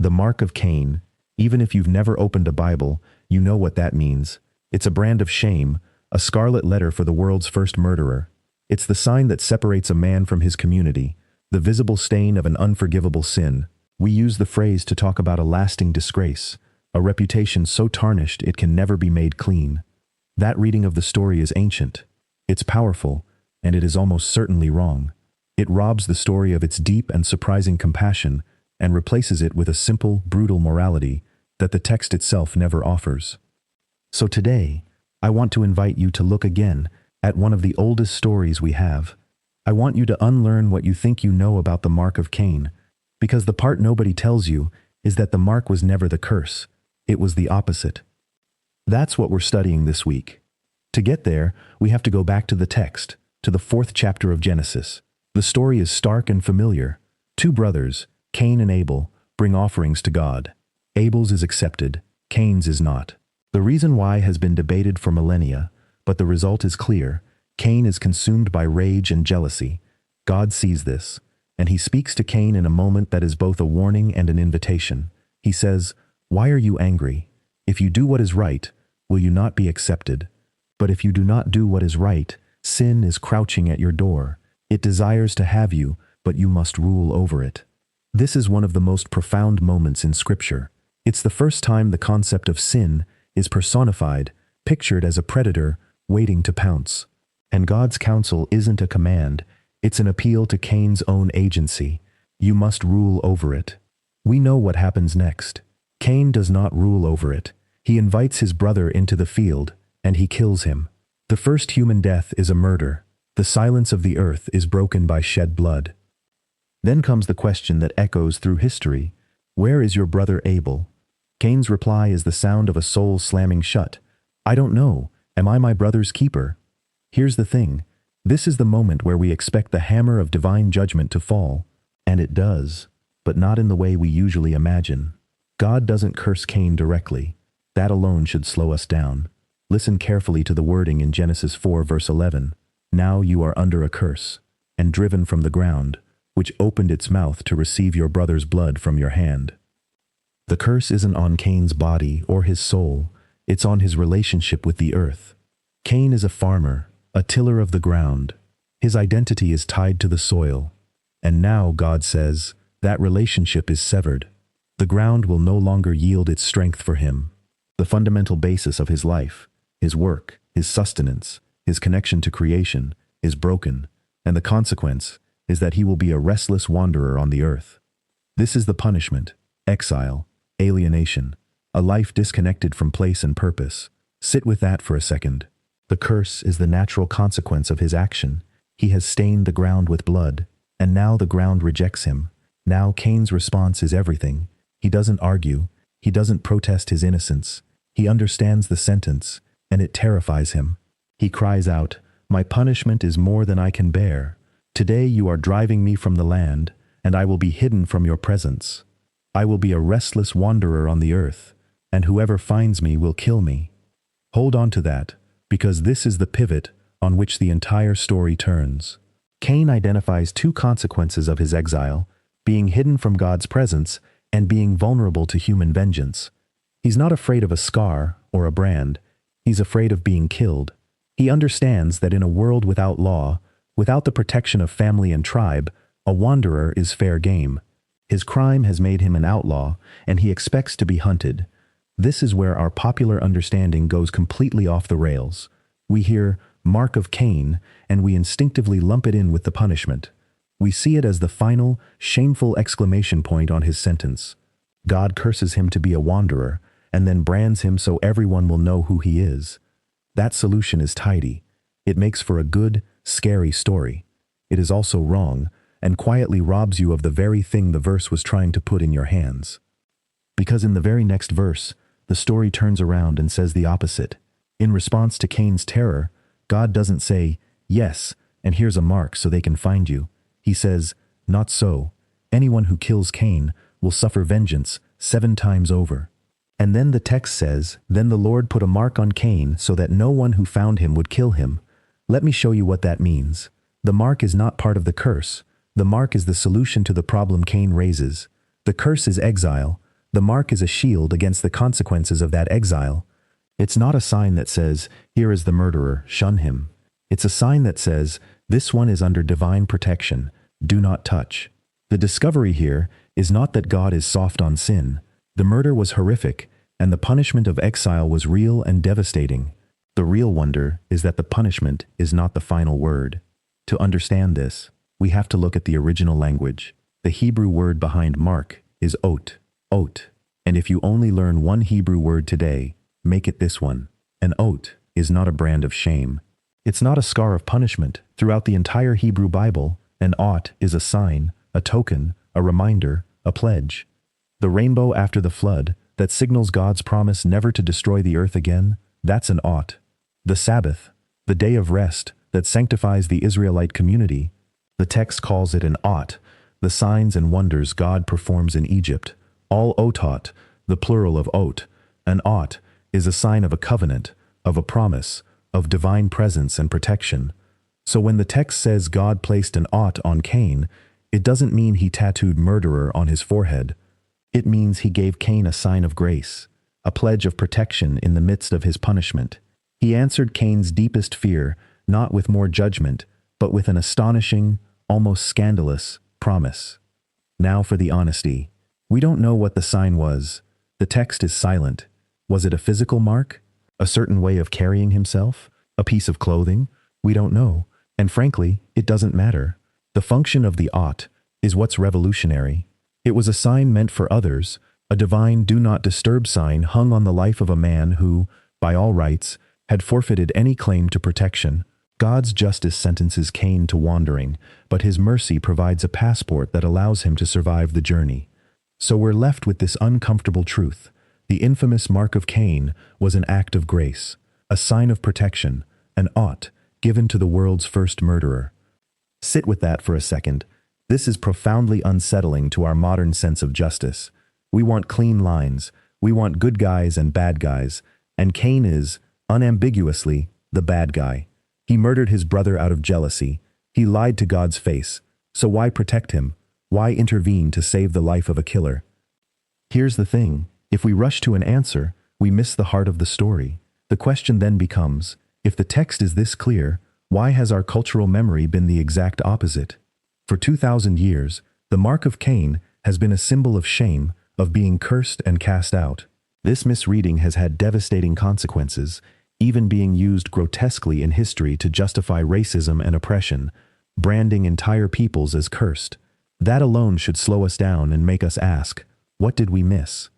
The Mark of Cain. Even if you've never opened a Bible, you know what that means. It's a brand of shame, a scarlet letter for the world's first murderer. It's the sign that separates a man from his community, the visible stain of an unforgivable sin. We use the phrase to talk about a lasting disgrace, a reputation so tarnished it can never be made clean. That reading of the story is ancient. It's powerful, and it is almost certainly wrong. It robs the story of its deep and surprising compassion and replaces it with a simple, brutal morality that the text itself never offers. So today, I want to invite you to look again at one of the oldest stories we have. I want you to unlearn what you think you know about the Mark of Cain, because the part nobody tells you is that the mark was never the curse. It was the opposite. That's what we're studying this week. To get there, we have to go back to the text, to the 4th chapter of Genesis. The story is stark and familiar. Two brothers, Cain and Abel, bring offerings to God. Abel's is accepted, Cain's is not. The reason why has been debated for millennia, but the result is clear. Cain is consumed by rage and jealousy. God sees this, and he speaks to Cain in a moment that is both a warning and an invitation. He says, "Why are you angry? If you do what is right, will you not be accepted? But if you do not do what is right, sin is crouching at your door. It desires to have you, but you must rule over it." This is one of the most profound moments in Scripture. It's the first time the concept of sin is personified, pictured as a predator waiting to pounce. And God's counsel isn't a command, it's an appeal to Cain's own agency. You must rule over it. We know what happens next. Cain does not rule over it. He invites his brother into the field, and he kills him. The first human death is a murder. The silence of the earth is broken by shed blood. Then comes the question that echoes through history. Where is your brother Abel? Cain's reply is the sound of a soul slamming shut. I don't know. Am I my brother's keeper? Here's the thing. This is the moment where we expect the hammer of divine judgment to fall. And it does, but not in the way we usually imagine. God doesn't curse Cain directly. That alone should slow us down. Listen carefully to the wording in Genesis 4 verse 11. Now you are under a curse, and driven from the ground, which opened its mouth to receive your brother's blood from your hand. The curse isn't on Cain's body or his soul, it's on his relationship with the earth. Cain is a farmer, a tiller of the ground. His identity is tied to the soil. And now, God says, that relationship is severed. The ground will no longer yield its strength for him. The fundamental basis of his life, his work, his sustenance, his connection to creation, is broken, and the consequence is that he will be a restless wanderer on the earth. This is the punishment: exile, alienation, a life disconnected from place and purpose. Sit with that for a second. The curse is the natural consequence of his action. He has stained the ground with blood, and now the ground rejects him. Now Cain's response is everything. He doesn't argue. He doesn't protest his innocence. He understands the sentence, and it terrifies him. He cries out, "My punishment is more than I can bear. Today you are driving me from the land, and I will be hidden from your presence. I will be a restless wanderer on the earth, and whoever finds me will kill me." Hold on to that, because this is the pivot on which the entire story turns. Cain identifies two consequences of his exile: being hidden from God's presence and being vulnerable to human vengeance. He's not afraid of a scar or a brand. He's afraid of being killed. He understands that in a world without law, without the protection of family and tribe, a wanderer is fair game. His crime has made him an outlaw, and he expects to be hunted. This is where our popular understanding goes completely off the rails. We hear Mark of Cain, and we instinctively lump it in with the punishment. We see it as the final, shameful exclamation point on his sentence. God curses him to be a wanderer, and then brands him so everyone will know who he is. That solution is tidy. It makes for a good, scary story. It is also wrong, and quietly robs you of the very thing the verse was trying to put in your hands. Because in the very next verse, the story turns around and says the opposite. In response to Cain's terror, God doesn't say, "Yes, and here's a mark so they can find you." He says, "Not so. Anyone who kills Cain will suffer vengeance 7 times over." And then the text says, "Then the Lord put a mark on Cain so that no one who found him would kill him." Let me show you what that means. The mark is not part of the curse. The mark is the solution to the problem Cain raises. The curse is exile. The mark is a shield against the consequences of that exile. It's not a sign that says, "Here is the murderer, shun him." It's a sign that says, "This one is under divine protection, do not touch." The discovery here is not that God is soft on sin. The murder was horrific, and the punishment of exile was real and devastating. The real wonder is that the punishment is not the final word. To understand this, we have to look at the original language. The Hebrew word behind mark is ot, ot. And if you only learn one Hebrew word today, make it this one. An ot is not a brand of shame. It's not a scar of punishment. Throughout the entire Hebrew Bible, an ot is a sign, a token, a reminder, a pledge. The rainbow after the flood that signals God's promise never to destroy the earth again, that's an ot. The Sabbath, the day of rest that sanctifies the Israelite community, the text calls it an ot, the signs and wonders God performs in Egypt. All otot, the plural of ot. An ot is a sign of a covenant, of a promise, of divine presence and protection. So when the text says God placed an ot on Cain, it doesn't mean he tattooed murderer on his forehead. It means he gave Cain a sign of grace, a pledge of protection in the midst of his punishment. He answered Cain's deepest fear, not with more judgment, but with an astonishing, almost scandalous promise. Now for the honesty. We don't know what the sign was. The text is silent. Was it a physical mark? A certain way of carrying himself? A piece of clothing? We don't know. And frankly, it doesn't matter. The function of the ot is what's revolutionary. It was a sign meant for others, a divine do not disturb sign hung on the life of a man who, by all rights, had forfeited any claim to protection. God's justice sentences Cain to wandering, but his mercy provides a passport that allows him to survive the journey. So we're left with this uncomfortable truth. The infamous Mark of Cain was an act of grace, a sign of protection, an ot given to the world's first murderer. Sit with that for a second. This is profoundly unsettling to our modern sense of justice. We want clean lines, we want good guys and bad guys, and Cain is, unambiguously, the bad guy. He murdered his brother out of jealousy. He lied to God's face. So why protect him? Why intervene to save the life of a killer? Here's the thing. If we rush to an answer, we miss the heart of the story. The question then becomes, if the text is this clear, why has our cultural memory been the exact opposite? For 2,000 years, the Mark of Cain has been a symbol of shame, of being cursed and cast out. This misreading has had devastating consequences, even being used grotesquely in history to justify racism and oppression, branding entire peoples as cursed. That alone should slow us down and make us ask, what did we miss?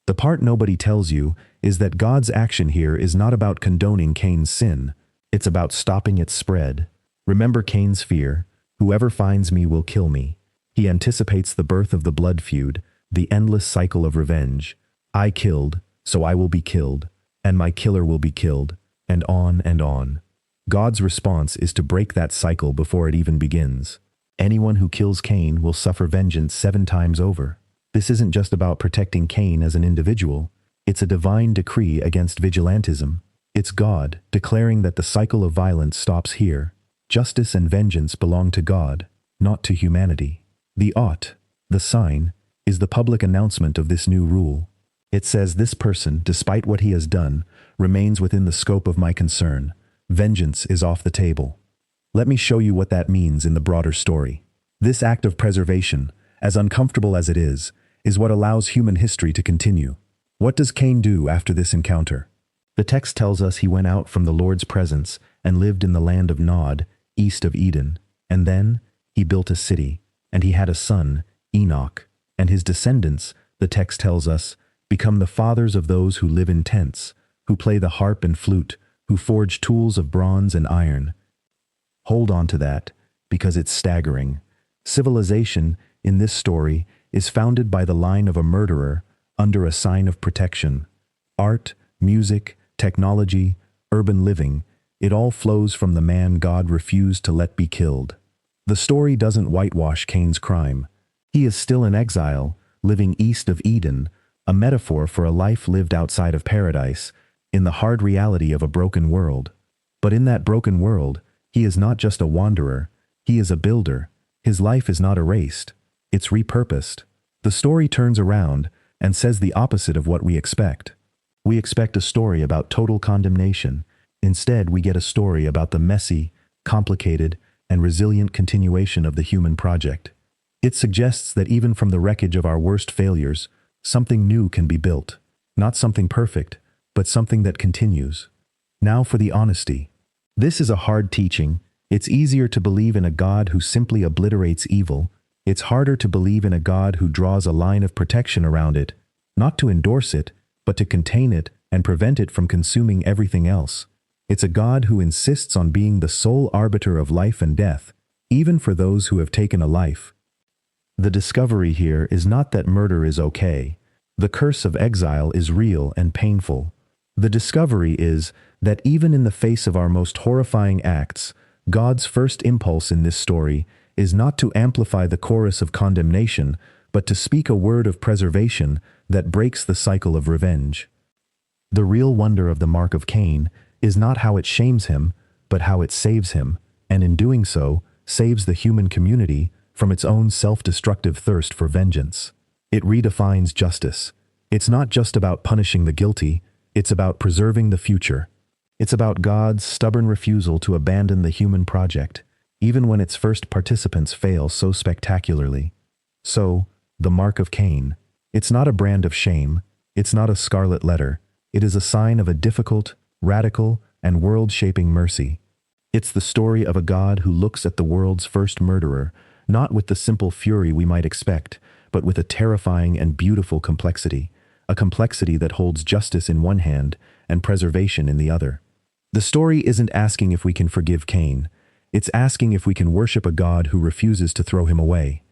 The part nobody tells you is that God's action here is not about condoning Cain's sin. It's about stopping its spread. Remember Cain's fear, whoever finds me will kill me. He anticipates the birth of the blood feud, the endless cycle of revenge. I killed, so I will be killed, and my killer will be killed, and on and on. God's response is to break that cycle before it even begins. Anyone who kills Cain will suffer vengeance 7 times over. This isn't just about protecting Cain as an individual. It's a divine decree against vigilantism. It's God declaring that the cycle of violence stops here. Justice and vengeance belong to God, not to humanity. The ot, the sign, is the public announcement of this new rule. It says this person, despite what he has done, remains within the scope of my concern. Vengeance is off the table. Let me show you what that means in the broader story. This act of preservation, as uncomfortable as it is what allows human history to continue. What does Cain do after this encounter? The text tells us he went out from the Lord's presence and lived in the land of Nod, east of Eden. And then he built a city, and he had a son, Enoch, and his descendants, the text tells us, become the fathers of those who live in tents, who play the harp and flute, who forge tools of bronze and iron. Hold on to that, because it's staggering. Civilization, in this story, is founded by the line of a murderer under a sign of protection. Art, music, technology, urban living, it all flows from the man God refused to let be killed. The story doesn't whitewash Cain's crime. He is still in exile, living east of Eden, a metaphor for a life lived outside of paradise, in the hard reality of a broken world. But in that broken world, he is not just a wanderer, he is a builder. His life is not erased, it's repurposed. The story turns around, and says the opposite of what we expect. We expect a story about total condemnation. Instead, we get a story about the messy, complicated, and resilient continuation of the human project. It suggests that even from the wreckage of our worst failures, something new can be built. Not something perfect, but something that continues. Now for the honesty. This is a hard teaching. It's easier to believe in a God who simply obliterates evil. It's harder to believe in a God who draws a line of protection around it, not to endorse it, but to contain it and prevent it from consuming everything else. It's a God who insists on being the sole arbiter of life and death, even for those who have taken a life. The discovery here is not that murder is okay. The curse of exile is real and painful. The discovery is that even in the face of our most horrifying acts, God's first impulse in this story is not to amplify the chorus of condemnation, but to speak a word of preservation that breaks the cycle of revenge. The real wonder of the Mark of Cain is not how it shames him, but how it saves him, and in doing so, saves the human community from its own self-destructive thirst for vengeance. It redefines justice. It's not just about punishing the guilty, it's about preserving the future. It's about God's stubborn refusal to abandon the human project, even when its first participants fail so spectacularly. So, the Mark of Cain. It's not a brand of shame, it's not a scarlet letter, it is a sign of a difficult, radical, and world-shaping mercy. It's the story of a God who looks at the world's first murderer, not with the simple fury we might expect, but with a terrifying and beautiful complexity, a complexity that holds justice in one hand and preservation in the other. The story isn't asking if we can forgive Cain, it's asking if we can worship a God who refuses to throw him away.